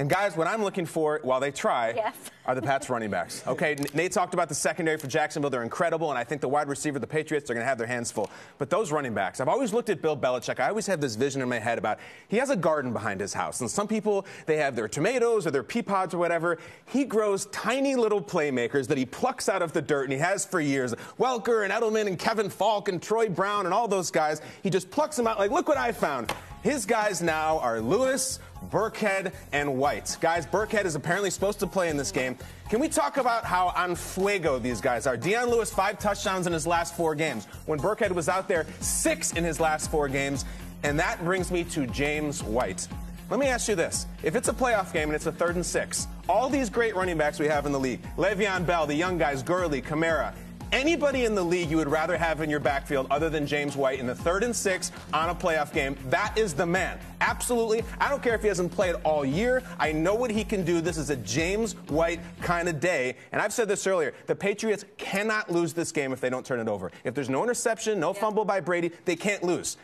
And guys, what I'm looking for, while they try, Yes. are the Pats running backs. Okay, Nate talked about the secondary for Jacksonville. They're incredible, and I think the wide receiver, the Patriots, they're going to have their hands full. But those running backs, I've always looked at Bill Belichick. I always have this vision in my head about he has a garden behind his house. And some people, they have their tomatoes or their pea pods or whatever. He grows tiny little playmakers that he plucks out of the dirt, and he has for years. Welker and Edelman and Kevin Falk and Troy Brown and all those guys. He just plucks them out like, look what I found. His guys now are Lewis, Burkhead, and White. Guys, Burkhead is apparently supposed to play in this game. Can we talk about how on fuego these guys are? Deion Lewis, 5 touchdowns in his last 4 games. When Burkhead was out there, 6 in his last 4 games. And that brings me to James White. Let me ask you this. If it's a playoff game and it's a 3rd and 6, all these great running backs we have in the league, Le'Veon Bell, the young guys, Gurley, Kamara, anybody in the league you would rather have in your backfield other than James White in the 3rd and 6 on a playoff game, that is the man. Absolutely. I don't care if he hasn't played all year. I know what he can do. This is a James White kind of day. And I've said this earlier. The Patriots cannot lose this game if they don't turn it over. If there's no interception, no fumble by Brady, they can't lose.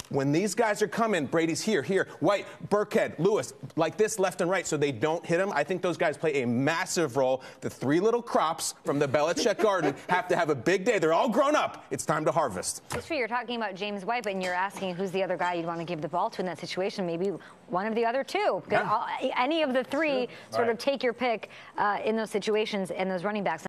When these guys are coming, Brady's here, White, Burkhead, Lewis, like this left and right, so they don't hit him. I think those guys play a massive role. The 3 little crops from the Belichick garden have to have a big day. They're all grown up. It's time to harvest. It's true. You're talking about James White, but you're asking who's the other guy you'd want to give the ball to in that situation. Maybe one of the other 2. Yeah. Any of the 3, sort of take your pick in those situations and those running backs.